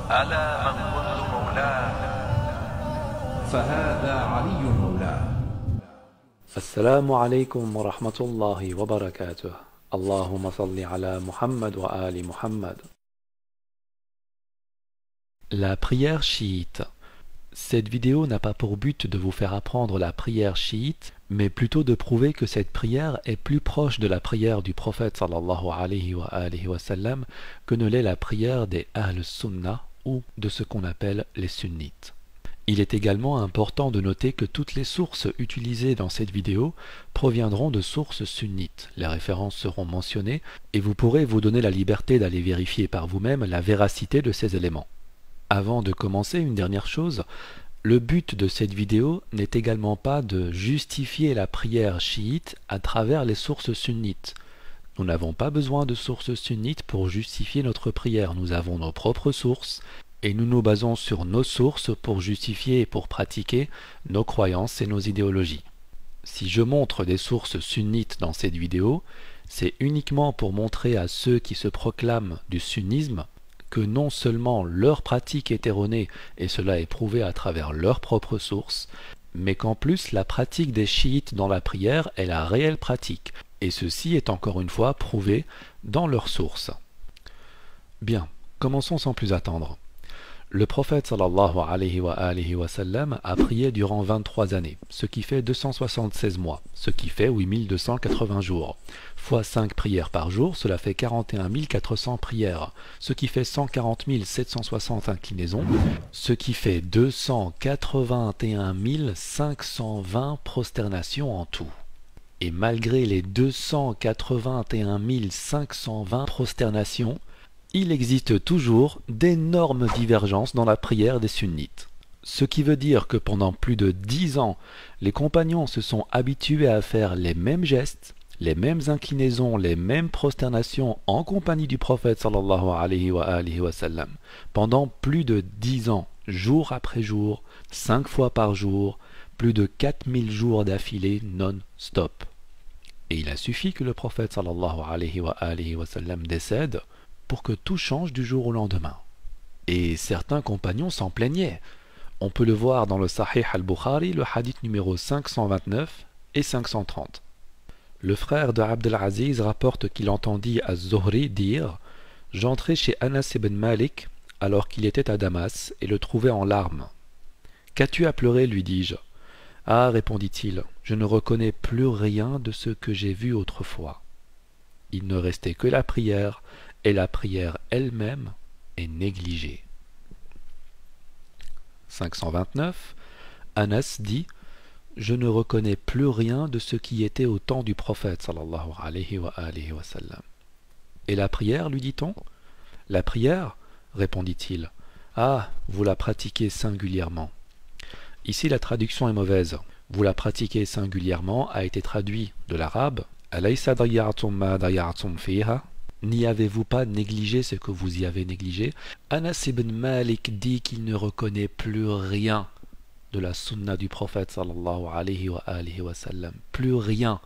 ألا من كنت مولاه فهذا علي مولاه. السلام عليكم ورحمة الله وبركاته. اللهم صل على Muhammad wa Ali Muhammad. La prière chiite. Cette vidéo n'a pas pour but de vous faire apprendre la prière chiite, mais plutôt de prouver que cette prière est plus proche de la prière du prophète sallallahu alayhi wa sallam que ne l'est la prière des Ahl Sunnah ou de ce qu'on appelle les sunnites. Il est également important de noter que toutes les sources utilisées dans cette vidéo proviendront de sources sunnites. Les références seront mentionnées et vous pourrez vous donner la liberté d'aller vérifier par vous-même la véracité de ces éléments. Avant de commencer, une dernière chose, le but de cette vidéo n'est également pas de justifier la prière chiite à travers les sources sunnites. Nous n'avons pas besoin de sources sunnites pour justifier notre prière, nous avons nos propres sources et nous nous basons sur nos sources pour justifier et pour pratiquer nos croyances et nos idéologies. Si je montre des sources sunnites dans cette vidéo, c'est uniquement pour montrer à ceux qui se proclament du sunnisme que non seulement leur pratique est erronée, et cela est prouvé à travers leurs propres sources, mais qu'en plus la pratique des chiites dans la prière est la réelle pratique, et ceci est encore une fois prouvé dans leurs sources. Bien, commençons sans plus attendre. Le prophète sallallahu alayhi wa sallam a prié durant 23 années, ce qui fait 276 mois, ce qui fait 8280 jours. Fois 5 prières par jour, cela fait 41 400 prières, ce qui fait 140 760 inclinaisons, ce qui fait 281 520 prosternations en tout. Et malgré les 281 520 prosternations, il existe toujours d'énormes divergences dans la prière des sunnites. Ce qui veut dire que pendant plus de 10 ans, les compagnons se sont habitués à faire les mêmes gestes, les mêmes inclinaisons, les mêmes prosternations en compagnie du prophète sallallahu alayhi wa sallam. Pendant plus de 10 ans, jour après jour, 5 fois par jour, plus de 4000 jours d'affilée non-stop. Et il a suffi que le prophète sallallahu alayhi wa sallam décède pour que tout change du jour au lendemain. Et certains compagnons s'en plaignaient. On peut le voir dans le Sahih al-Bukhari, le hadith numéro 529 et 530. Le frère de Abd al-Aziz rapporte qu'il entendit Az-Zuhri dire « J'entrai chez Anas ibn Malik alors qu'il était à Damas et le trouvai en larmes. « Qu'as-tu à pleurer ?» lui dis-je. « Ah, répondit-il, je ne reconnais plus rien de ce que j'ai vu autrefois. » Il ne restait que la prière, et la prière elle-même est négligée. 529. Anas dit « Je ne reconnais plus rien de ce qui était au temps du prophète sallallahu alayhi wa sallam. » Et la prière, lui dit-on? La prière, répondit-il. Ah, vous la pratiquez singulièrement. Ici la traduction est mauvaise. Vous la pratiquez singulièrement a été traduit de l'arabe Alaysa daya'tum ma daya'tum fiha. N'y avez-vous pas négligé ce que vous y avez négligé? Anas ibn Malik dit qu'il ne reconnaît plus rien de la sunna du prophète sallallahu alayhi wa sallam. Plus rien.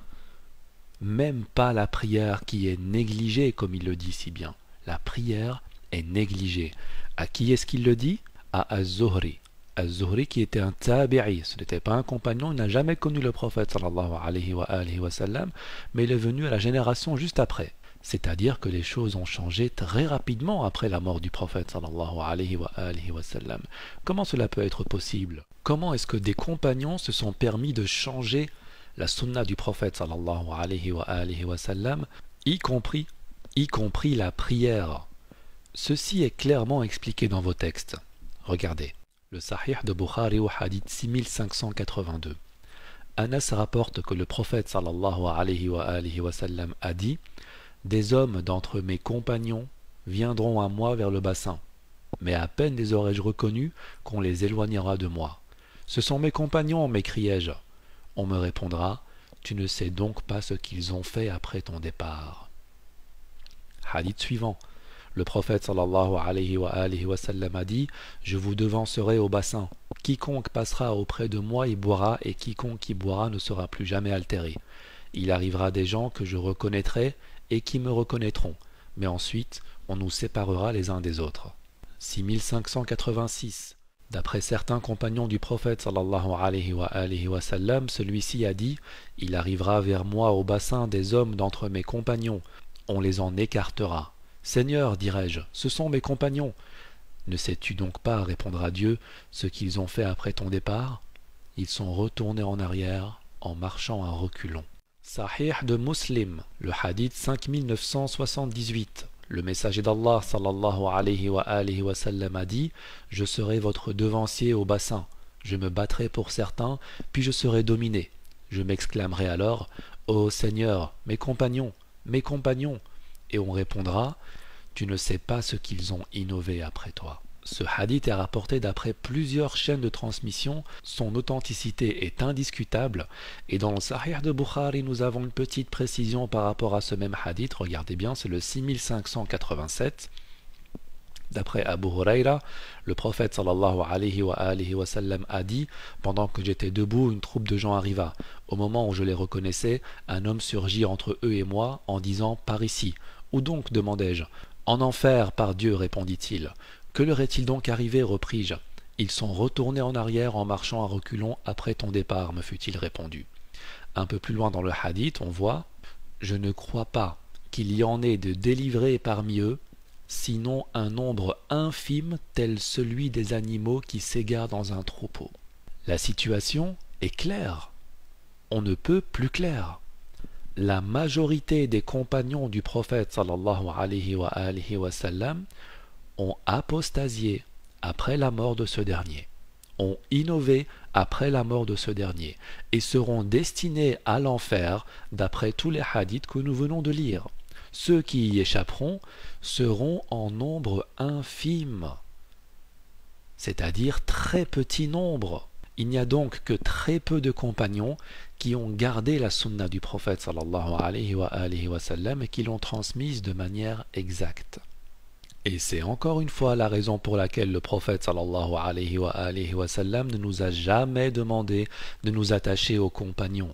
Même pas la prière qui est négligée, comme il le dit si bien. La prière est négligée. À qui est-ce qu'il le dit? À Az-Zuhri. Az-Zuhri qui était un tabi'i, ce n'était pas un compagnon, il n'a jamais connu le prophète sallallahu alayhi wa sallam, mais il est venu à la génération juste après. C'est-à-dire que les choses ont changé très rapidement après la mort du prophète sallallahu alayhi wa sallam. Comment cela peut être possible? Comment est-ce que des compagnons se sont permis de changer la sunna du prophète sallallahu alayhi wa sallam, y compris la prière? Ceci est clairement expliqué dans vos textes. Regardez, le Sahih de Bukhari au hadith 6582. Anas rapporte que le prophète sallallahu alayhi wa sallam a dit « Des hommes d'entre mes compagnons viendront à moi vers le bassin, mais à peine les aurais-je reconnus qu'on les éloignera de moi. Ce sont mes compagnons, m'écriai-je. On me répondra « Tu ne sais donc pas ce qu'ils ont fait après ton départ. » Hadith suivant. Le prophète sallallahu alayhi wa sallam a dit « Je vous devancerai au bassin. Quiconque passera auprès de moi y boira, et quiconque y boira ne sera plus jamais altéré. Il arrivera des gens que je reconnaîtrai et qui me reconnaîtront, mais ensuite on nous séparera les uns des autres. » 6586. D'après certains compagnons du prophète sallallahu alayhi wa sallam, celui-ci a dit « Il arrivera vers moi au bassin des hommes d'entre mes compagnons, on les en écartera. Seigneur, dirai-je, ce sont mes compagnons. Ne sais-tu donc pas, répondra Dieu, ce qu'ils ont fait après ton départ? Ils sont retournés en arrière en marchant à reculons. » Sahih de Muslim, le hadith 5978. Le messager d'Allah sallallahu alayhi wa sallam a dit « Je serai votre devancier au bassin, je me battrai pour certains, puis je serai dominé. Je m'exclamerai alors « Ô Seigneur, mes compagnons !» Et on répondra « Tu ne sais pas ce qu'ils ont innové après toi. » Ce hadith est rapporté d'après plusieurs chaînes de transmission, son authenticité est indiscutable, et dans le Sahih de Bukhari nous avons une petite précision par rapport à ce même hadith, regardez bien, c'est le 6587. D'après Abu Huraira, le prophète sallallahu alayhi wa sallam a dit « Pendant que j'étais debout, une troupe de gens arriva. Au moment où je les reconnaissais, un homme surgit entre eux et moi en disant « Par ici. » « Où donc ?» demandai-je. « En enfer, par Dieu, répondit-il. » « Que leur est-il donc arrivé, repris-je. Ils sont retournés en arrière en marchant à reculons après ton départ, me fut-il répondu. Un peu plus loin dans le hadith, on voit « Je ne crois pas qu'il y en ait de délivrés parmi eux, sinon un nombre infime tel celui des animaux qui s'égarent dans un troupeau. » La situation est claire. On ne peut plus clair. La majorité des compagnons du prophète sallallahu alayhi wa sallam ont apostasié après la mort de ce dernier, ont innové après la mort de ce dernier, et seront destinés à l'enfer d'après tous les hadiths que nous venons de lire. Ceux qui y échapperont seront en nombre infime, c'est-à-dire très petit nombre. Il n'y a donc que très peu de compagnons qui ont gardé la sunna du prophète sallallahu alayhi wa sallam et qui l'ont transmise de manière exacte. Et c'est encore une fois la raison pour laquelle le prophète sallallahu alayhi wa sallam ne nous a jamais demandé de nous attacher aux compagnons.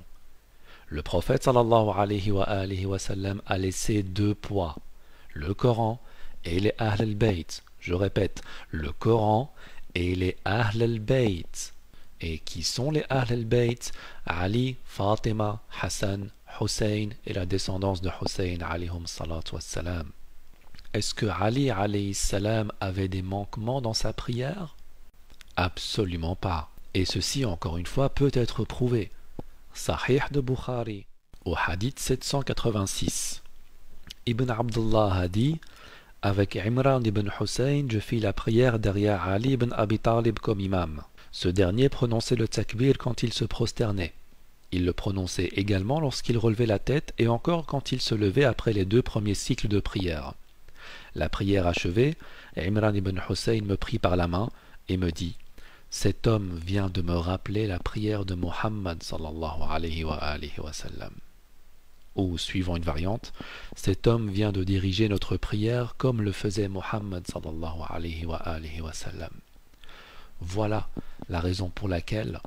Le prophète sallallahu alayhi wa sallam a laissé deux poids, le Coran et les Ahl al-Bayt. Je répète, le Coran et les Ahl al-Bayt. Et qui sont les Ahl al-Bayt? Ali, Fatima, Hassan, Hussein et la descendance de Hussein alayhum salatu wassalam. Est-ce que Ali alayhi salam avait des manquements dans sa prière? Absolument pas. Et ceci, encore une fois, peut être prouvé. Sahih de Bukhari, au hadith 786. Ibn Abdullah a dit « Avec Imran ibn Hussein, je fis la prière derrière Ali ibn Abi Talib comme imam. Ce dernier prononçait le takbir quand il se prosternait. Il le prononçait également lorsqu'il relevait la tête et encore quand il se levait après les deux premiers cycles de prière. La prière achevée, Imran ibn Hussein me prit par la main et me dit « Cet homme vient de me rappeler la prière de Muhammad sallallahu alayhi wa sallam. » Ou, suivant une variante, « Cet homme vient de diriger notre prière comme le faisait Muhammad sallallahu alayhi wa sallam. » Voilà la raison pour laquelle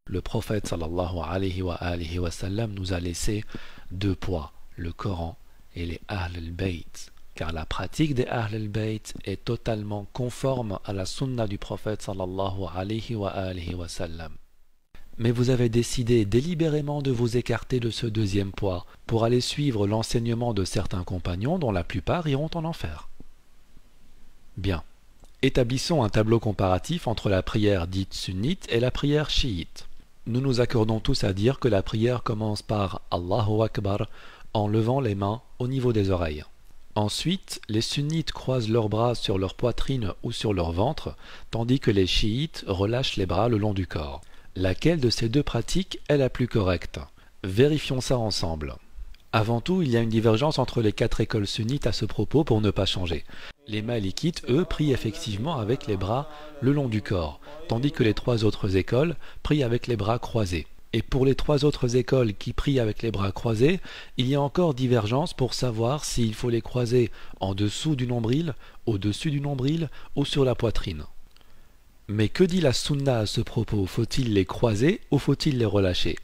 le prophète sallallahu alayhi wa sallam nous a laissé deux poids, le Coran et les Ahl al-Bayt. Car la pratique des Ahl al-Bayt est totalement conforme à la sunna du prophète sallallahu alayhi wa sallam. Mais vous avez décidé délibérément de vous écarter de ce deuxième poids pour aller suivre l'enseignement de certains compagnons dont la plupart iront en enfer. Bien. Établissons un tableau comparatif entre la prière dite sunnite et la prière chiite. Nous nous accordons tous à dire que la prière commence par Allahu Akbar en levant les mains au niveau des oreilles. Ensuite, les sunnites croisent leurs bras sur leur poitrine ou sur leur ventre, tandis que les chiites relâchent les bras le long du corps. Laquelle de ces deux pratiques est la plus correcte? Vérifions ça ensemble. Avant tout, il y a une divergence entre les quatre écoles sunnites à ce propos pour ne pas changer. Les malikites, eux, prient effectivement avec les bras le long du corps, tandis que les trois autres écoles prient avec les bras croisés. Et pour les trois autres écoles qui prient avec les bras croisés, il y a encore divergence pour savoir s'il faut les croiser en dessous du nombril, au-dessus du nombril ou sur la poitrine. Mais que dit la sunna à ce propos? Faut-il les croiser ou faut-il les relâcher?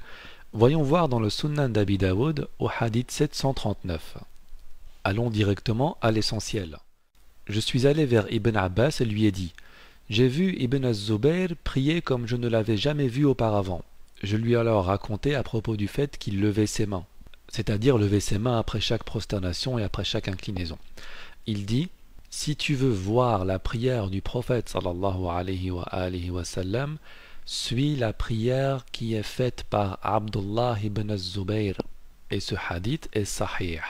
Voyons voir dans le Sunan d'Abi Daoud au hadith 739. Allons directement à l'essentiel. Je suis allé vers Ibn Abbas et lui ai dit: j'ai vu Ibn az-Zubayr prier comme je ne l'avais jamais vu auparavant. Je lui ai alors raconté à propos du fait qu'il levait ses mains, c'est-à-dire lever ses mains après chaque prosternation et après chaque inclinaison. Il dit: si tu veux voir la prière du prophète sallallahu alayhi wa sallam, suis la prière qui est faite par Abdullah ibn az-Zubayr. Et ce hadith est sahih,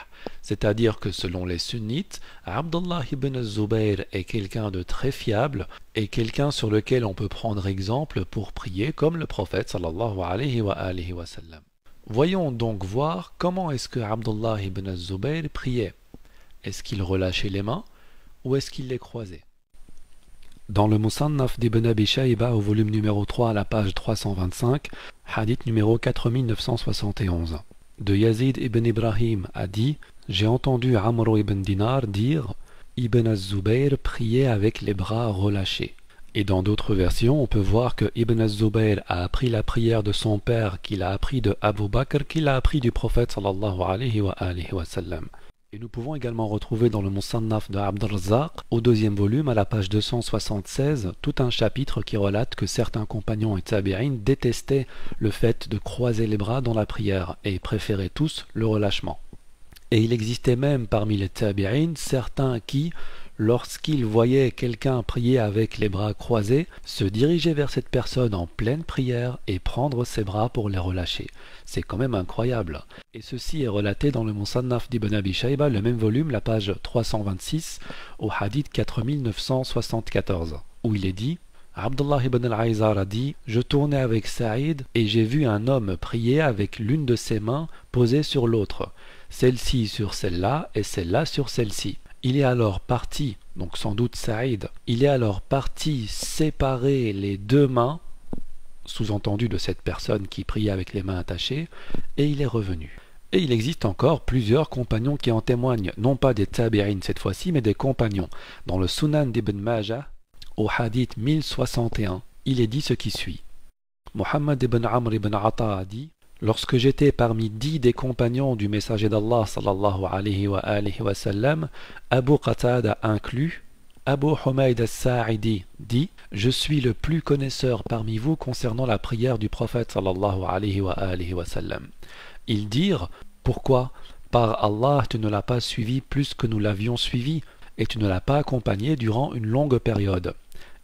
c'est-à-dire que selon les sunnites, Abdullah ibn az-Zubayr est quelqu'un de très fiable et quelqu'un sur lequel on peut prendre exemple pour prier comme le prophète sallallahu alayhi wa sallam. Voyons donc voir comment est-ce que Abdullah ibn az-Zubayr priait. Est-ce qu'il relâchait les mains ou est-ce qu'il les croisait? Dans le Musannaf d'Ibn Abi Shayba au volume numéro 3 à la page 325, hadith numéro 4971, de Yazid ibn Ibrahim a dit: j'ai entendu Amr ibn Dinar dire: Ibn az-Zubayr priait avec les bras relâchés. Et dans d'autres versions, on peut voir que Ibn az-Zubayr a appris la prière de son père, qu'il a appris de Abu Bakr, qu'il a appris du prophète sallallahu alayhi wa sallam. Et nous pouvons également retrouver dans le Musannaf de Abd al-Razzaq, au deuxième volume, à la page 276, tout un chapitre qui relate que certains compagnons et tabi'in détestaient le fait de croiser les bras dans la prière et préféraient tous le relâchement. Et il existait même parmi les tabi'in certains qui, lorsqu'ils voyaient quelqu'un prier avec les bras croisés, se dirigeaient vers cette personne en pleine prière et prendre ses bras pour les relâcher. C'est quand même incroyable. Et ceci est relaté dans le Musannaf d'Ibn Abi Shayba, le même volume, la page 326, au hadith 4974, où il est dit: Abdullah ibn al-Aizar a dit: je tournais avec Saïd et j'ai vu un homme prier avec l'une de ses mains posée sur l'autre, celle-ci sur celle-là et celle-là sur celle-ci. Il est alors parti, donc sans doute Saïd, il est alors parti séparer les deux mains, sous-entendu de cette personne qui priait avec les mains attachées, et il est revenu. Et il existe encore plusieurs compagnons qui en témoignent, non pas des tabi'in cette fois-ci, mais des compagnons. Dans le Sunan d'Ibn Majah, au hadith 1061, il est dit ce qui suit. Muhammad ibn Amr ibn Ata a dit: lorsque j'étais parmi 10 des compagnons du messager d'Allah sallallahu alayhi wa sallam, Abu Qatada inclus, Abu Humayd as-Sa'idi dit: je suis le plus connaisseur parmi vous concernant la prière du prophète sallallahu alayhi wa sallam. Ils dirent: pourquoi? Par Allah, tu ne l'as pas suivi plus que nous l'avions suivi, et tu ne l'as pas accompagné durant une longue période.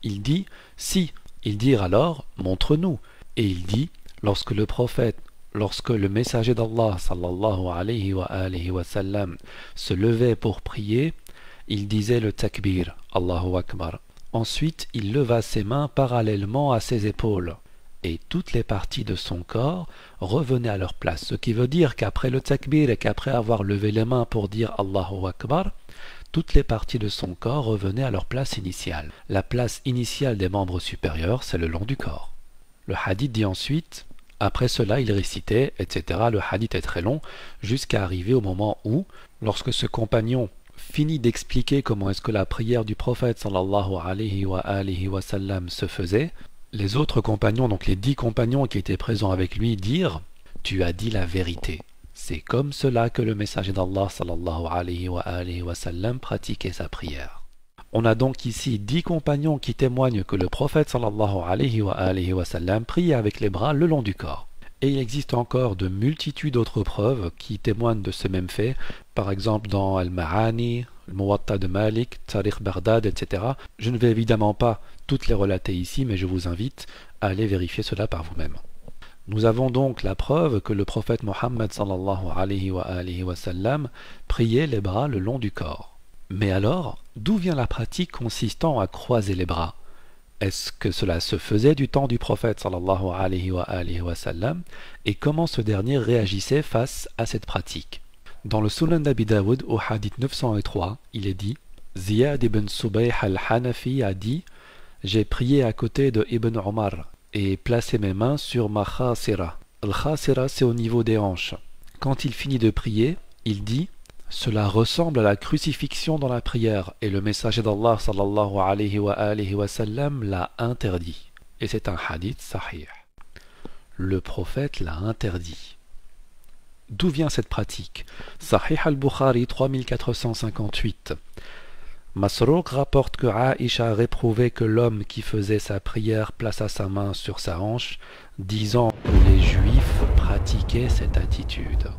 Il dit: si. Ils dirent alors: montre-nous. Et il dit: lorsque le messager d'Allah sallallahu alayhi wa sallam se levait pour prier, il disait le takbir, Allahu Akbar. Ensuite, il leva ses mains parallèlement à ses épaules, et toutes les parties de son corps revenaient à leur place. Ce qui veut dire qu'après le takbir et qu'après avoir levé les mains pour dire Allahu Akbar, toutes les parties de son corps revenaient à leur place initiale. La place initiale des membres supérieurs, c'est le long du corps. Le hadith dit ensuite: après cela, il récitait, etc. Le hadith est très long, jusqu'à arriver au moment où, lorsque ce compagnon finit d'expliquer comment est-ce que la prière du prophète sallallahu alayhi wa sallam se faisait, les autres compagnons, donc les 10 compagnons qui étaient présents avec lui, dirent: tu as dit la vérité. C'est comme cela que le messager d'Allah sallallahu alayhi wa sallam pratiquait sa prière. On a donc ici 10 compagnons qui témoignent que le prophète sallallahu alayhi wa sallam priait avec les bras le long du corps. Et il existe encore de multitudes d'autres preuves qui témoignent de ce même fait, par exemple dans Al-Ma'ani, le Muwatta de Malik, Tariq Baghdad, etc. Je ne vais évidemment pas toutes les relater ici, mais je vous invite à aller vérifier cela par vous-même. Nous avons donc la preuve que le prophète Mohammed sallallahu alayhi wa sallam priait les bras le long du corps. Mais alors, d'où vient la pratique consistant à croiser les bras? Est-ce que cela se faisait du temps du prophète sallallahu alayhi wa sallam, et comment ce dernier réagissait face à cette pratique? Dans le Sunan d'Abi Daoud, au hadith 903, il est dit: Ziyad ibn Subayh al-Hanafi a dit: j'ai prié à côté de Ibn Omar et placé mes mains sur ma khasira. Al-khasira, c'est au niveau des hanches. Quand il finit de prier, il dit: cela ressemble à la crucifixion dans la prière, et le messager d'Allah sallallahu alayhi wa sallam l'a interdit. Et c'est un hadith sahih. Le prophète l'a interdit. D'où vient cette pratique? Sahih al-Bukhari 3458. Masruq rapporte que Aïcha réprouvait que l'homme qui faisait sa prière plaça sa main sur sa hanche, disant que les Juifs pratiquaient cette attitude.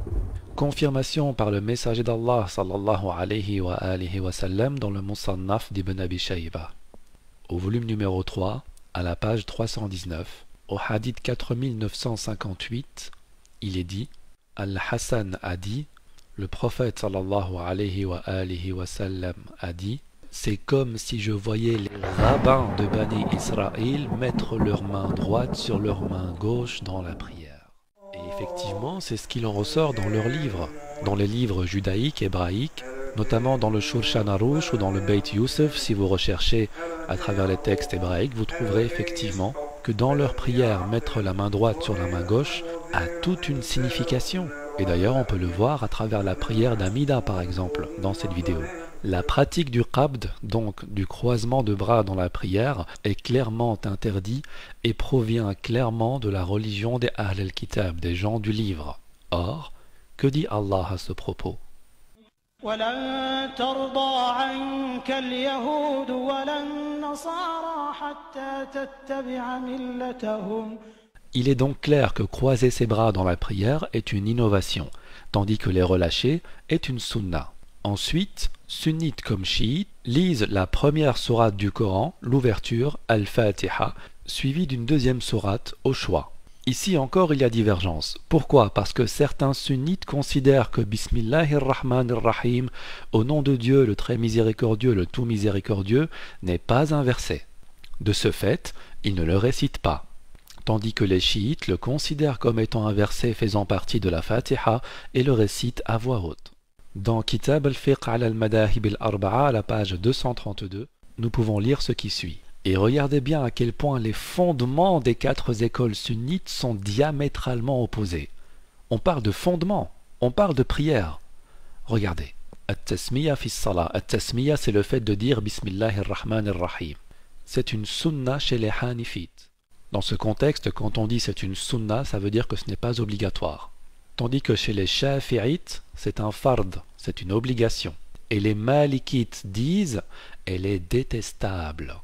Confirmation par le messager d'Allah sallallahu alayhi wa sallam dans le Musannaf d'Ibn Abi Shayba. Au volume numéro 3, à la page 319, au hadith 4958, il est dit: Al-Hassan a dit, le prophète sallallahu alayhi wa sallam a dit: c'est comme si je voyais les rabbins de Bani Israël mettre leur main droite sur leur main gauche dans la prière. Et effectivement, c'est ce qu'il en ressort dans leurs livres, dans les livres judaïques, hébraïques, notamment dans le Shulchan Aruch ou dans le Beit Yosef. Si vous recherchez à travers les textes hébraïques, vous trouverez effectivement que dans leur prière, mettre la main droite sur la main gauche a toute une signification. Et d'ailleurs, on peut le voir à travers la prière d'Amida, par exemple, dans cette vidéo. La pratique du qabd, donc du croisement de bras dans la prière, est clairement interdit et provient clairement de la religion des Ahl al-Kitab, des gens du livre. Or, que dit Allah à ce propos? وَلَن تَرْضَىٰ عَنكَ الْيَهُودُ وَلَا النَّصَارَىٰ حَتَّىٰ تَتَّبِعَ مِلَّتَهُمْ. Il est donc clair que croiser ses bras dans la prière est une innovation, tandis que les relâcher est une sunna. Ensuite, sunnites comme chiites lisent la première sourate du Coran, l'ouverture, Al-Fatiha, suivie d'une deuxième sourate au choix. Ici encore il y a divergence. Pourquoi? Parce que certains sunnites considèrent que Bismillahir-Rahmanir-Rahim, au nom de Dieu, le très miséricordieux, le tout miséricordieux, n'est pas un verset. De ce fait, ils ne le récitent pas. Tandis que les chiites le considèrent comme étant un verset faisant partie de la Fatiha et le récitent à voix haute. Dans Kitab al-Fiqh ala al-Madahib al-Arba'a, à la page 232, nous pouvons lire ce qui suit. Et regardez bien à quel point les fondements des quatre écoles sunnites sont diamétralement opposés. On parle de fondements, on parle de prière. Regardez. At-tasmiya fi s-salah. At-tasmiya, c'est le fait de dire Bismillahir-Rahmanir-Rahim. C'est une sunna chez les Hanifites. Dans ce contexte, quand on dit c'est une sunna, ça veut dire que ce n'est pas obligatoire. Tandis que chez les Shafi'ites, c'est un fard, c'est une obligation. Et les Malikites disent, elle est détestable.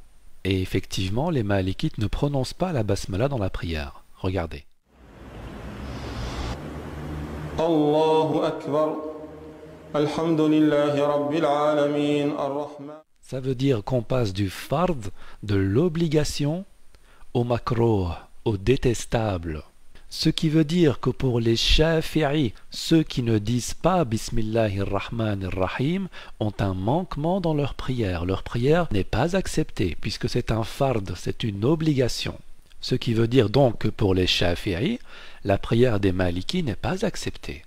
Et effectivement, les Malikites ne prononcent pas la basmala dans la prière. Regardez. Allahu Akbar. Alhamdulillahi Rabbil Alamin. Ar-Rahman. Ça veut dire qu'on passe du fard, de l'obligation, au makrouh, au détestable. Ce qui veut dire que pour les Shafi'i, ceux qui ne disent pas Bismillahir-Rahmanir-Rahim ont un manquement dans leur prière. Leur prière n'est pas acceptée puisque c'est un fard, c'est une obligation. Ce qui veut dire donc que pour les Shafi'i, la prière des Maliki n'est pas acceptée.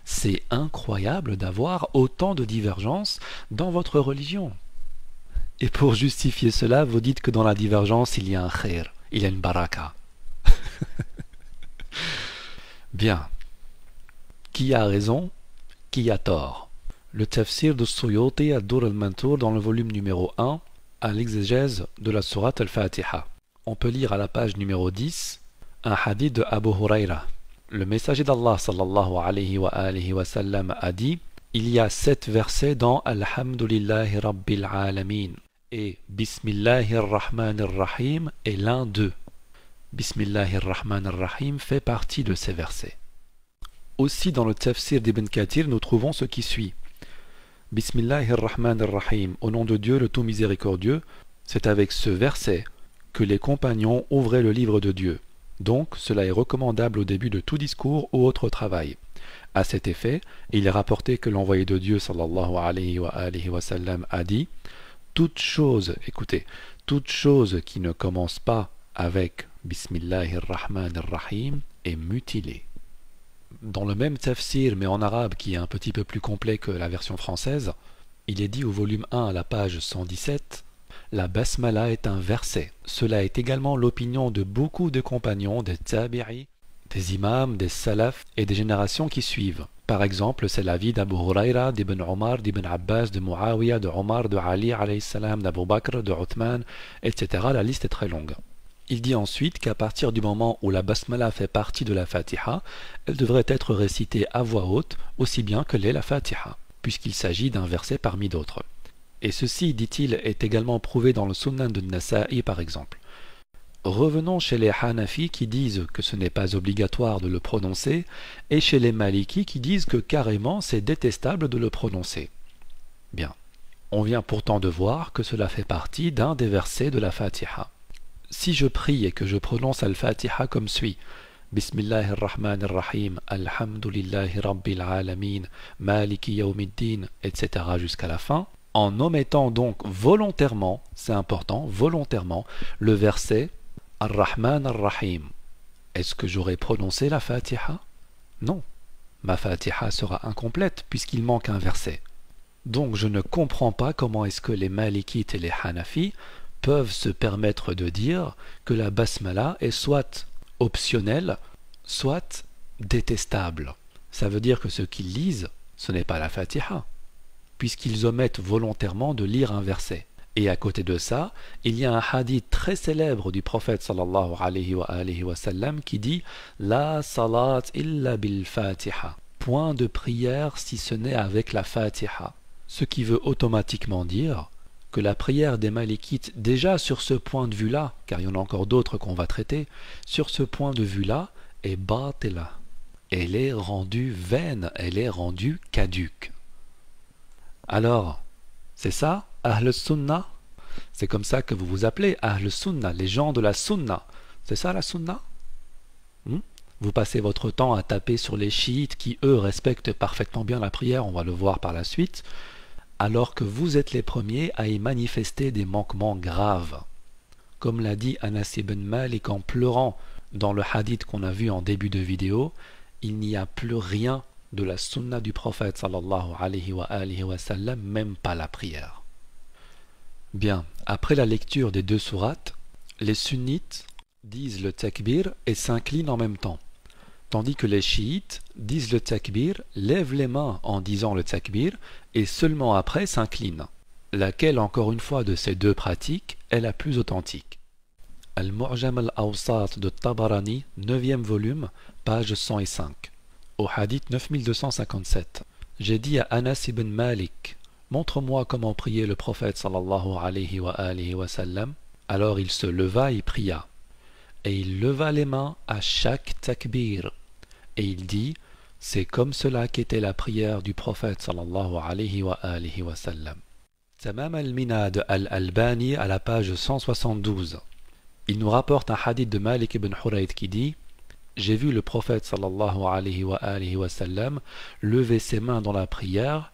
C'est incroyable d'avoir autant de divergences dans votre religion. Et pour justifier cela, vous dites que dans la divergence, il y a un khair, il y a une baraka. Bien. Qui a raison? Qui a tort? Le tafsir de Suyuti ad-Dur al-Mantour dans le volume numéro 1 à l'exégèse de la sourate al-Fatiha. On peut lire à la page numéro 10 un hadith de Abu Huraira. Le messager d'Allah sallallahu alayhi wa sallam a dit: il y a 7 versets dans Alhamdulillahi Rabbil Alamin et Bismillahir-Rahmanir-Rahim est l'un d'eux. Bismillahir-Rahmanir-Rahim fait partie de ces versets. Aussi dans le tafsir d'Ibn Kathir, nous trouvons ce qui suit. Bismillahir-Rahmanir-Rahim, au nom de Dieu le tout miséricordieux, c'est avec ce verset que les compagnons ouvraient le livre de Dieu. Donc, cela est recommandable au début de tout discours ou autre travail. À cet effet, il est rapporté que l'envoyé de Dieu sallallahu alayhi wa sallam a dit: toute chose, écoutez, toute chose qui ne commence pas avec Bismillahir-Rahmanir-Rahim est mutilée. Dans le même tafsir, mais en arabe, qui est un petit peu plus complet que la version française, il est dit au volume 1 à la page 117: la basmala est un verset. Cela est également l'opinion de beaucoup de compagnons, des tabi'i, des imams, des salafs et des générations qui suivent. Par exemple, c'est l'avis d'Abu Huraira, d'Ibn Omar, d'Ibn Abbas, de Muawiyah, de Omar, de Ali alayhi salam, d'Abu Bakr, de Uthman, etc. La liste est très longue. Il dit ensuite qu'à partir du moment où la basmala fait partie de la Fatiha, elle devrait être récitée à voix haute, aussi bien que l'est la Fatiha, puisqu'il s'agit d'un verset parmi d'autres. Et ceci, dit-il, est également prouvé dans le Sunan de Nasa'i par exemple. Revenons chez les Hanafi qui disent que ce n'est pas obligatoire de le prononcer, et chez les Maliki qui disent que carrément c'est détestable de le prononcer. Bien. On vient pourtant de voir que cela fait partie d'un des versets de la Fatiha. Si je prie et que je prononce Al-Fatiha comme suit, Bismillahirrahmanirrahim, Alhamdulillahi Rabbil Alamin, Maliki Yawmiddin, etc. jusqu'à la fin, en omettant donc volontairement, c'est important, volontairement, le verset Ar-Rahman Ar-Rahim, est-ce que j'aurais prononcé la Fatiha? Non. Ma Fatiha sera incomplète puisqu'il manque un verset. Donc je ne comprends pas comment est-ce que les Malikites et les Hanafi peuvent se permettre de dire que la Basmala est soit optionnelle, soit détestable. Ça veut dire que ce qu'ils lisent, ce n'est pas la Fatiha, puisqu'ils omettent volontairement de lire un verset. Et à côté de ça, il y a un hadith très célèbre du prophète sallallahu alayhi wa sallam qui dit « La salat illa bil Fatiha » point de prière si ce n'est avec la Fatiha. Ce qui veut automatiquement dire que la prière des Malikites, déjà sur ce point de vue-là, car il y en a encore d'autres qu'on va traiter, sur ce point de vue-là, est batila. Elle est rendue vaine, elle est rendue caduque. Alors, c'est ça, Ahl Sunnah? C'est comme ça que vous vous appelez, Ahl Sunnah, les gens de la Sunnah. C'est ça la Sunnah? Vous passez votre temps à taper sur les chiites qui, eux, respectent parfaitement bien la prière, on va le voir par la suite, alors que vous êtes les premiers à y manifester des manquements graves. Comme l'a dit Anas ibn Malik en pleurant dans le hadith qu'on a vu en début de vidéo, il n'y a plus rien de la sunna du prophète sallallahu alayhi wa sallam, même pas la prière. Bien, après la lecture des deux sourates, les sunnites disent le takbir et s'inclinent en même temps, tandis que les chiites disent le takbir, lèvent les mains en disant le takbir et seulement après s'inclinent. Laquelle, encore une fois, de ces deux pratiques est la plus authentique? Al-Mu'jam al-Awsat de Tabarani, 9e volume, page 105. Au hadith 9257, j'ai dit à Anas ibn Malik, montre-moi comment prier le prophète sallallahu alayhi wa sallam. Alors il se leva et pria. Et il leva les mains à chaque takbir. Et il dit, c'est comme cela qu'était la prière du prophète sallallahu alayhi wa sallam. Tamam al-Minad al-Albani à la page 172. Il nous rapporte un hadith de Malik ibn Hurayd qui dit, j'ai vu le prophète sallallahu alayhi wa sallam lever ses mains dans la prière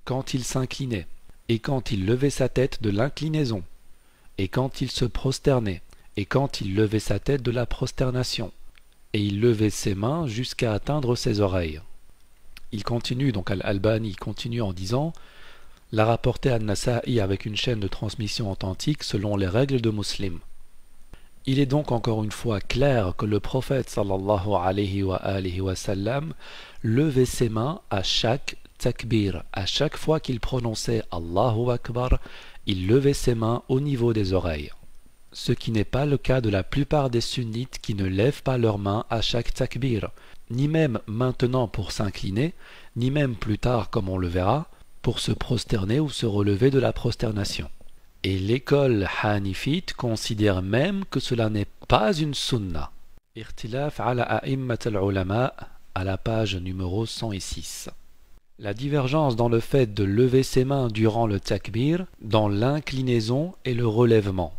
quand il s'inclinait, et quand il levait sa tête de l'inclinaison, et quand il se prosternait, et quand il levait sa tête de la prosternation, et il levait ses mains jusqu'à atteindre ses oreilles. Il continue, donc Al-Albani continue en disant, l'a rapporté à Nasa'i avec une chaîne de transmission authentique selon les règles de Muslim. Il est donc encore une fois clair que le prophète sallallahu alayhi wa sallam levait ses mains à chaque takbir, à chaque fois qu'il prononçait Allahu Akbar, il levait ses mains au niveau des oreilles. Ce qui n'est pas le cas de la plupart des sunnites qui ne lèvent pas leurs mains à chaque takbir, ni même maintenant pour s'incliner, ni même plus tard comme on le verra, pour se prosterner ou se relever de la prosternation. Et l'école hanifite considère même que cela n'est pas une sunna. Irtilaf ala a'immat al-ulama à la page numéro 106. La divergence dans le fait de lever ses mains durant le takbir, dans l'inclinaison et le relèvement.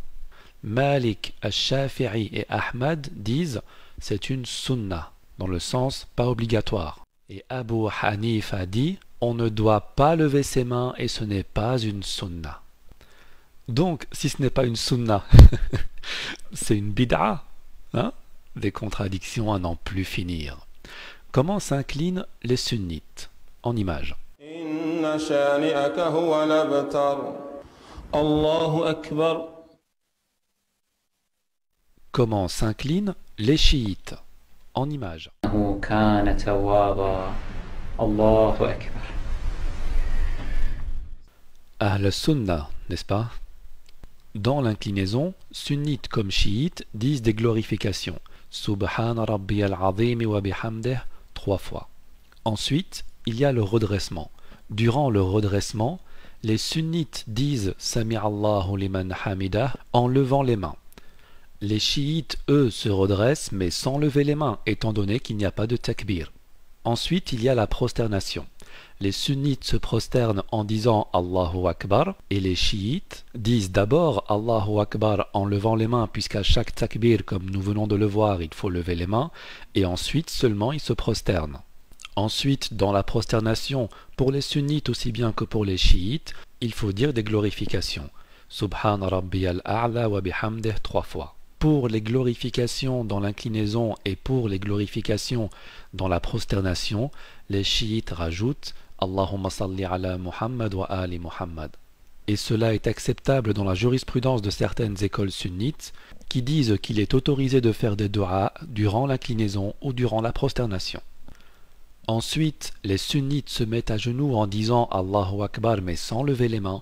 Malik, al-Shafi'i et Ahmad disent c'est une sunna, dans le sens pas obligatoire. Et Abu Hanifa dit on ne doit pas lever ses mains et ce n'est pas une sunna. Donc, si ce n'est pas une sunna, c'est une bid'a, hein? Des contradictions à n'en plus finir. Comment s'inclinent les sunnites? En images. Inna shani'aka huwa l'abtar. Allahu Akbar. Comment s'inclinent les chiites? En images. كان توابا الله أكبر. Ahl Sunnah, n'est-ce pas? Dans l'inclinaison, sunnites comme chiites disent des glorifications. Subhana rabbiyal azim wa bihamdih 3 fois. Ensuite, il y a le redressement. Durant le redressement, Les sunnites disent « Sami'allahu liman hamidah » en levant les mains. Les chiites, eux, se redressent mais sans lever les mains, étant donné qu'il n'y a pas de takbir. Ensuite, il y a la prosternation. Les sunnites se prosternent en disant Allahu Akbar et les chiites disent d'abord Allahu Akbar en levant les mains, puisqu'à chaque takbir, comme nous venons de le voir, il faut lever les mains, et ensuite seulement ils se prosternent. Ensuite, dans la prosternation, pour les sunnites aussi bien que pour les chiites, il faut dire des glorifications. Subhana Rabbiyal A'la wa bihamdih 3 fois. Pour les glorifications dans l'inclinaison et pour les glorifications dans la prosternation, les chiites rajoutent Allahumma salli ala Muhammad wa ali Muhammad. Et cela est acceptable dans la jurisprudence de certaines écoles sunnites qui disent qu'il est autorisé de faire des du'a durant l'inclinaison ou durant la prosternation. Ensuite, les sunnites se mettent à genoux en disant Allahu Akbar mais sans lever les mains,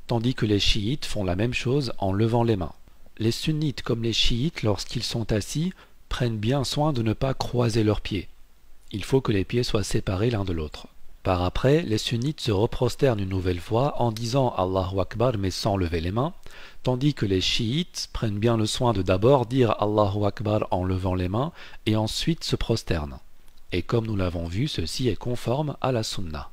tandis que les chiites font la même chose en levant les mains. Les sunnites comme les chiites, lorsqu'ils sont assis, prennent bien soin de ne pas croiser leurs pieds. Il faut que les pieds soient séparés l'un de l'autre. Par après, les sunnites se reprosternent une nouvelle fois en disant Allahu Akbar mais sans lever les mains, tandis que les chiites prennent bien le soin de d'abord dire Allahu Akbar en levant les mains et ensuite se prosternent. Et comme nous l'avons vu, ceci est conforme à la sunna.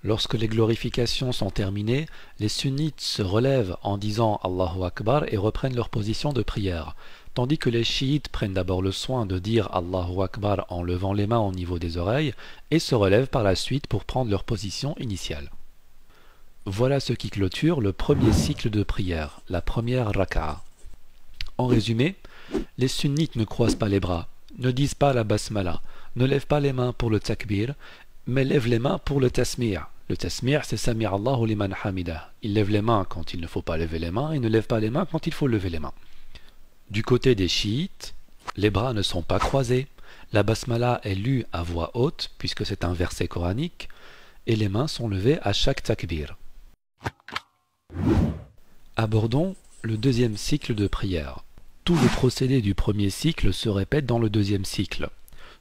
Lorsque les glorifications sont terminées, les sunnites se relèvent en disant Allahu Akbar et reprennent leur position de prière, tandis que les chiites prennent d'abord le soin de dire Allahu Akbar en levant les mains au niveau des oreilles et se relèvent par la suite pour prendre leur position initiale. Voilà ce qui clôture le premier cycle de prière, la première raka'a. En résumé, les sunnites ne croisent pas les bras, ne disent pas la basmala, ne lèvent pas les mains pour le takbir, mais lèvent les mains pour le tasmi'. Le tasmi', c'est Sami'allahu liman hamidah. Ils lèvent les mains quand il ne faut pas lever les mains et ne lèvent pas les mains quand il faut lever les mains. Du côté des chiites, les bras ne sont pas croisés, la basmala est lue à voix haute puisque c'est un verset coranique et les mains sont levées à chaque takbir. Abordons le deuxième cycle de prière. Tout le procédé du premier cycle se répète dans le deuxième cycle.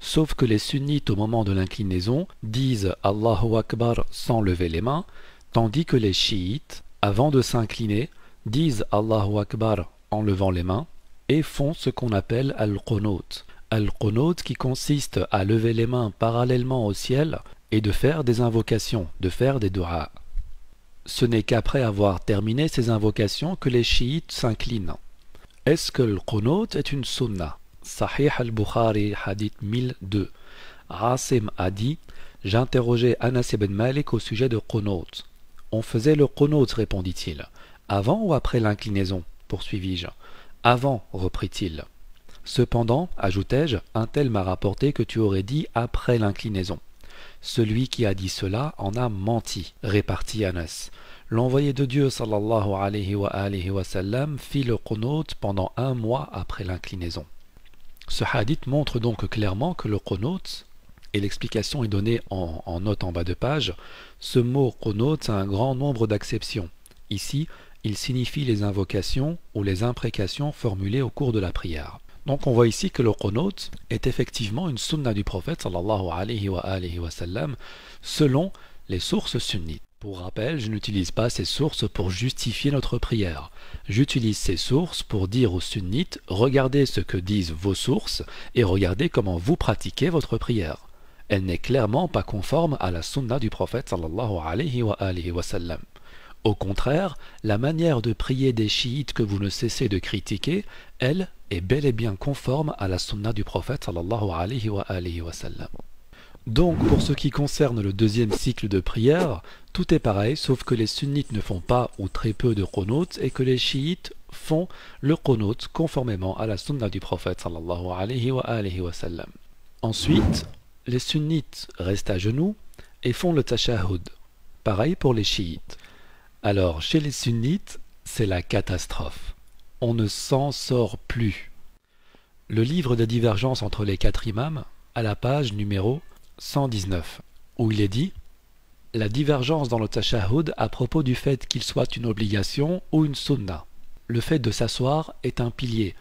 Sauf que les sunnites au moment de l'inclinaison disent Allahu Akbar sans lever les mains, tandis que les chiites, avant de s'incliner, disent Allahu Akbar en levant les mains et font ce qu'on appelle al-qunut. Al-qunut qui consiste à lever les mains parallèlement au ciel et de faire des invocations, de faire des du'a. Ce n'est qu'après avoir terminé ces invocations que les chiites s'inclinent. Est-ce que le qunut est une sunna? Sahih al-Bukhari, hadith 1002. Asim a dit « J'interrogeais Anas ibn Malik au sujet de qunut. On faisait le qunut, répondit-il. Avant ou après l'inclinaison? Poursuivis-je. Avant, reprit-il. Cependant, ajoutai-je, un tel m'a rapporté que tu aurais dit après l'inclinaison. Celui qui a dit cela en a menti, répartit Anas. L'envoyé de Dieu sallallahu alayhi wa sallam fit le qunut pendant 1 mois après l'inclinaison. Ce hadith montre donc clairement que le qunut, et l'explication est donnée en note en bas de page, ce mot qunut a un grand nombre d'acceptions. Ici, il signifie les invocations ou les imprécations formulées au cours de la prière. Donc on voit ici que le qunut est effectivement une sunna du prophète sallallahu alayhi wa sallam selon les sources sunnites. Pour rappel, je n'utilise pas ces sources pour justifier notre prière. J'utilise ces sources pour dire aux sunnites, regardez ce que disent vos sources et regardez comment vous pratiquez votre prière. Elle n'est clairement pas conforme à la sunna du prophète sallallahu alayhi wa sallam. Au contraire, la manière de prier des chiites que vous ne cessez de critiquer, elle est bel et bien conforme à la sunna du prophète sallallahu alayhi wa sallam. Donc, pour ce qui concerne le deuxième cycle de prière, tout est pareil, sauf que les sunnites ne font pas ou très peu de qunut et que les chiites font le qunut conformément à la sunna du prophète sallallahu alayhi wa sallam. Ensuite, les sunnites restent à genoux et font le tashahhud. Pareil pour les chiites. Alors, chez les sunnites, c'est la catastrophe. On ne s'en sort plus. Le livre de divergence entre les 4 imams, à la page numéro 119, où il est dit « La divergence dans le tashahhud à propos du fait qu'il soit une obligation ou une sunna. Le fait de s'asseoir est un pilier,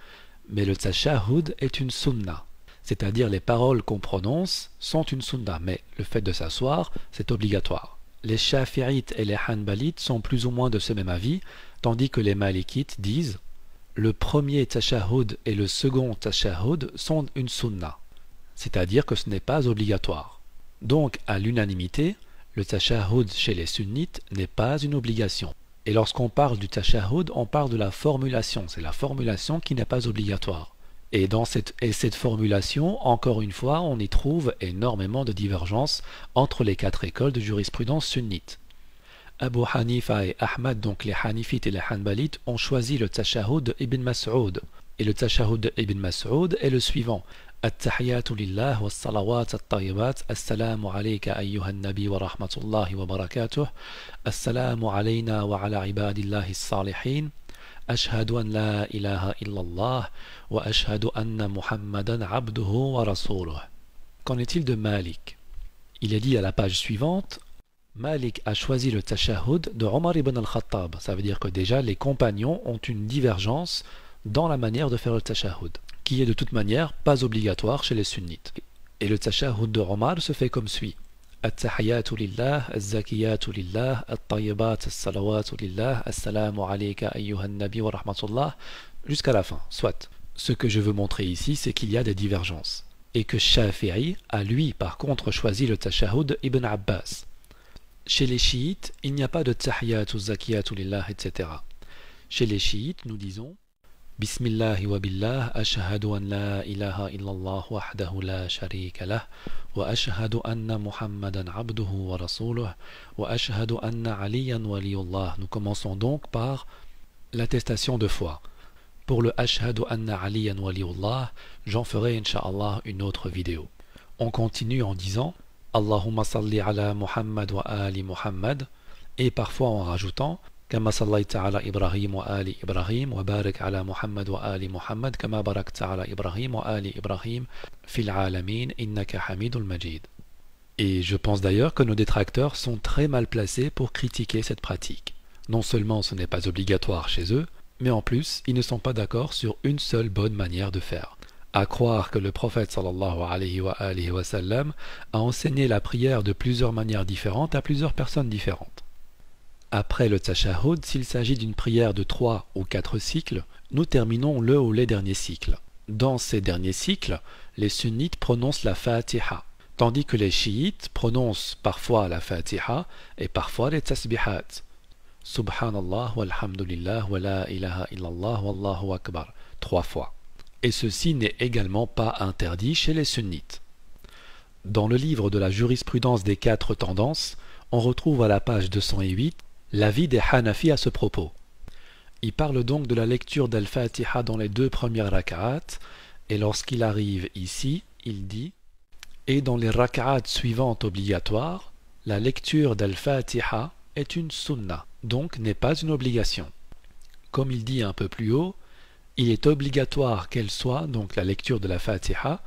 mais le tashahhud est une sunna. C'est-à-dire les paroles qu'on prononce sont une sunna, mais le fait de s'asseoir, c'est obligatoire. Les Shafi'ites et les Hanbalites sont plus ou moins de ce même avis, tandis que les Malikites disent le premier tashahhud et le second tashahhud sont une sunna, c'est-à-dire que ce n'est pas obligatoire. Donc, à l'unanimité, le tashahhud chez les sunnites n'est pas une obligation. Et lorsqu'on parle du tashahhud, on parle de la formulation, c'est la formulation qui n'est pas obligatoire. Et cette formulation, encore une fois, on y trouve énormément de divergences entre les quatre écoles de jurisprudence sunnite. Abu Hanifa et Ahmad, donc les Hanifites et les Hanbalites, ont choisi le tashahhud de Ibn Mas'ud. Et le tashahhud de Ibn Mas'ud est le suivant. التحيات لله والصلوات الطيبات السلام عليك أيها النبي ورحمة الله وبركاته السلام علينا وعلى عباد الله الصالحين أشهد أن لا إله إلا الله وأشهد أن محمدا عبده ورسوله. Qu'en est-il de Malik? Il est dit à la page suivante, Malik a choisi le tashahhud de Omar ibn al-Khattab. Ça veut dire que déjà les compagnons ont une divergence dans la manière de faire le tashahhud, qui est de toute manière pas obligatoire chez les sunnites. Et le tashahhud de Omar se fait comme suit. التحيات لله الزكيات لله الطيبات الصلوات لله السلام عليك أيها النبي ورحمة الله jusqu'à la fin, soit. Ce que je veux montrer ici, c'est qu'il y a des divergences. Et que Shafi'i a lui par contre choisi le tashahhud Ibn Abbas. Chez les chiites, il n'y a pas de tahiyat ou zakiyat ou lillah, etc. Chez les chiites, nous disons Bismillah wa billah, ashhadu an la ilaha illallah wahdahu la sharika lah, wa ashhadu anna Muhammadan abduhu wa rasuluh, wa ashhadu anna aliyan waliyullah. Nous commençons donc par l'attestation de foi. Pour le ashhadu anna aliyan waliyullah, j'en ferai incha'Allah une autre vidéo. On continue en disant Allahumma salli ala Muhammad wa ali Muhammad, et parfois en rajoutant كما صليت على إبراهيم وآل إبراهيم وبارك على محمد وآل محمد كما باركت على إبراهيم وآل إبراهيم في العالمين إنك حميد المجيد. Et je pense d'ailleurs que nos détracteurs sont très mal placés pour critiquer cette pratique. Non seulement ce n'est pas obligatoire chez eux, mais en plus ils ne sont pas d'accord sur une seule bonne manière de faire. À croire que le prophète sallallahu alayhi wa sallam a enseigné la prière de plusieurs manières différentes à plusieurs personnes différentes. Après le tashahhud, s'il s'agit d'une prière de 3 ou 4 cycles, nous terminons le ou les derniers cycles. Dans ces derniers cycles, les sunnites prononcent la Fatiha, tandis que les chiites prononcent parfois la Fatiha et parfois les tasbihat. Subhanallah walhamdulillah wa la ilaha illallah wallahu akbar, 3 fois. Et ceci n'est également pas interdit chez les sunnites. Dans le livre de la jurisprudence des 4 tendances, on retrouve à la page 208 l'avis des Hanafi à ce propos. Il parle donc de la lecture d'Al-Fatiha dans les 2 premières rak'at, et lorsqu'il arrive ici, il dit « Et dans les rak'at suivantes obligatoires, la lecture d'Al-Fatiha est une sunna, donc n'est pas une obligation. » Comme il dit un peu plus haut, il est obligatoire qu'elle soit, donc la lecture de la Fatiha,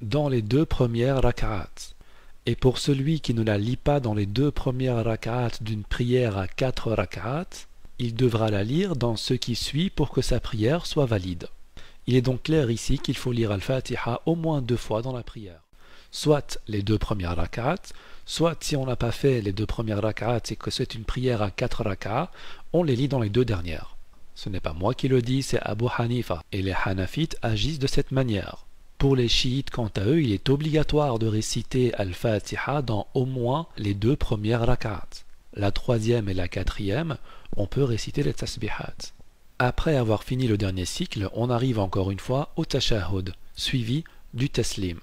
dans les 2 premières rak'at. Et pour celui qui ne la lit pas dans les 2 premières rak'at d'une prière à 4 rak'at, il devra la lire dans ce qui suit pour que sa prière soit valide. Il est donc clair ici qu'il faut lire Al-Fatiha au moins 2 fois dans la prière. Soit les 2 premières rak'at, soit si on n'a pas fait les 2 premières rak'at et que c'est une prière à 4 rak'at, on les lit dans les 2 dernières. Ce n'est pas moi qui le dis, c'est Abu Hanifa. Et les Hanafites agissent de cette manière. Pour les chiites, quant à eux, il est obligatoire de réciter Al-Fatiha dans au moins les 2 premières rak'at. La 3e et la 4e, on peut réciter les tasbihat. Après avoir fini le dernier cycle, on arrive encore une fois au tashahhud, suivi du taslim.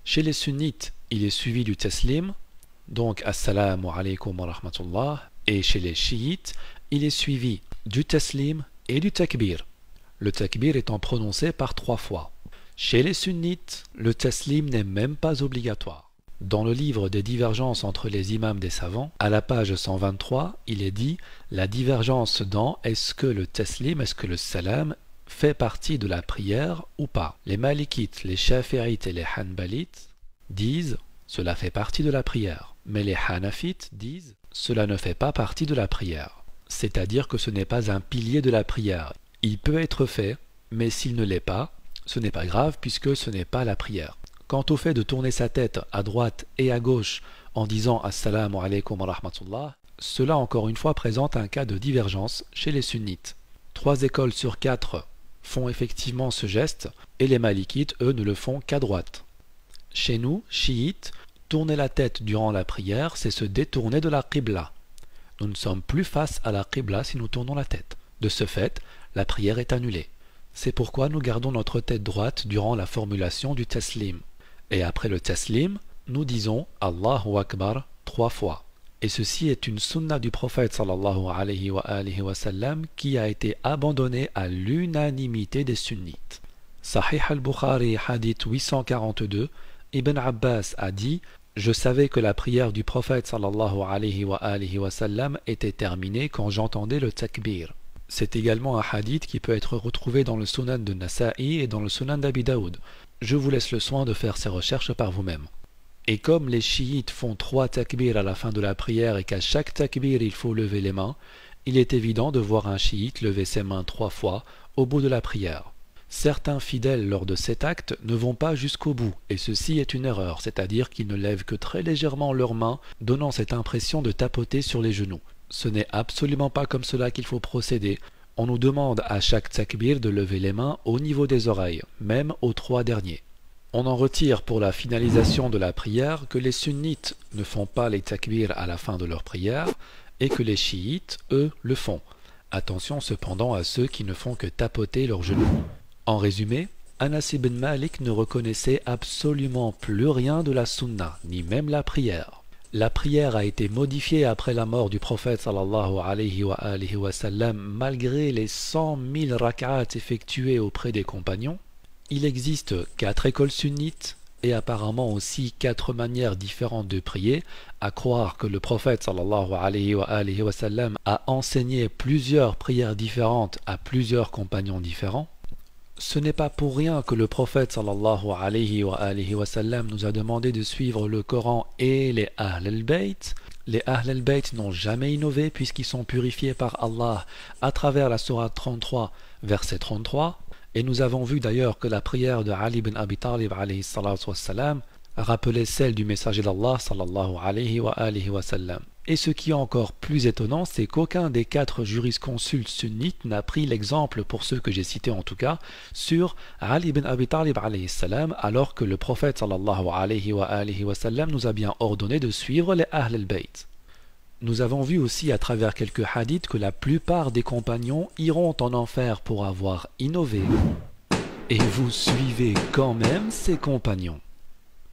Chez les sunnites, il est suivi du taslim, donc Assalamu alaykum wa rahmatullah, et chez les chiites, il est suivi du taslim et du takbir. Le takbir étant prononcé par 3 fois. Chez les sunnites, le taslim n'est même pas obligatoire. Dans le livre des divergences entre les imams des savants, à la page 123, il est dit la divergence dans est-ce que le taslim, est-ce que le salam fait partie de la prière ou pas. Les malikites, les shafi'ites et les hanbalites disent cela fait partie de la prière, mais les hanafites disent cela ne fait pas partie de la prière. C'est-à-dire que ce n'est pas un pilier de la prière. Il peut être fait, mais s'il ne l'est pas, ce n'est pas grave puisque ce n'est pas la prière. Quant au fait de tourner sa tête à droite et à gauche en disant Assalamu alaikum wa rahmatullah, cela encore une fois présente un cas de divergence chez les sunnites. 3 écoles sur 4 font effectivement ce geste et les malikites, eux, ne le font qu'à droite. Chez nous, chiites, tourner la tête durant la prière, c'est se détourner de la qibla. Nous ne sommes plus face à la qibla si nous tournons la tête. De ce fait, la prière est annulée. C'est pourquoi nous gardons notre tête droite durant la formulation du taslim. Et après le taslim, nous disons Allahu Akbar 3 fois. Et ceci est une sunna du prophète sallallahu alayhi wa sallam qui a été abandonnée à l'unanimité des sunnites. Sahih al-Bukhari, hadith 842, Ibn Abbas a dit « Je savais que la prière du prophète sallallahu alayhi wa sallam était terminée quand j'entendais le takbir. » C'est également un hadith qui peut être retrouvé dans le Sunan de Nasa'i et dans le Sunan d'Abi Daoud. Je vous laisse le soin de faire ces recherches par vous-même. Et comme les chiites font 3 takbirs à la fin de la prière et qu'à chaque takbir il faut lever les mains, il est évident de voir un chiite lever ses mains 3 fois au bout de la prière. Certains fidèles lors de cet acte ne vont pas jusqu'au bout, et ceci est une erreur, c'est-à-dire qu'ils ne lèvent que très légèrement leurs mains, donnant cette impression de tapoter sur les genoux. Ce n'est absolument pas comme cela qu'il faut procéder. On nous demande à chaque takbir de lever les mains au niveau des oreilles, même aux 3 derniers. On en retire pour la finalisation de la prière que les sunnites ne font pas les takbirs à la fin de leur prière et que les chiites, eux, le font. Attention cependant à ceux qui ne font que tapoter leurs genoux. En résumé, Anas ibn Malik ne reconnaissait absolument plus rien de la sunna, ni même la prière. La prière a été modifiée après la mort du prophète sallallahu alayhi wa sallam malgré les 100 000 rak'at effectués auprès des compagnons. Il existe 4 écoles sunnites et apparemment aussi 4 manières différentes de prier, à croire que le prophète sallallahu alayhi wa sallam a enseigné plusieurs prières différentes à plusieurs compagnons différents. Ce n'est pas pour rien que le prophète sallallahu alayhi wa sallam nous a demandé de suivre le Coran et les Ahl al-Bayt. Les Ahl al-Bayt n'ont jamais innové puisqu'ils sont purifiés par Allah à travers la sourate 33, verset 33. Et nous avons vu d'ailleurs que la prière de Ali ibn Abi Talib alayhi salatu wassalam rappelait celle du messager d'Allah sallallahu alayhi wa sallam. Et ce qui est encore plus étonnant, c'est qu'aucun des 4 jurisconsultes sunnites n'a pris l'exemple, pour ceux que j'ai cités en tout cas, sur Ali ibn Abi Talib alayhi salam, alors que le prophète sallallahu alayhi wa sallam nous a bien ordonné de suivre les Ahl al-Bayt. Nous avons vu aussi à travers quelques hadiths que la plupart des compagnons iront en enfer pour avoir innové. Et vous suivez quand même ces compagnons.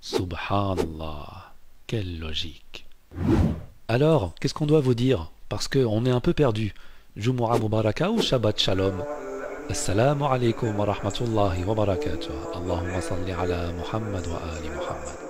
Subhanallah, quelle logique. Alors, qu'est-ce qu'on doit vous dire? Parce qu'on est un peu perdu. Jumu'ah Mubaraka ou Shabbat Shalom? Assalamu alaikum wa rahmatullahi wa barakatuh. Allahumma salli ala Muhammad wa ali Muhammad.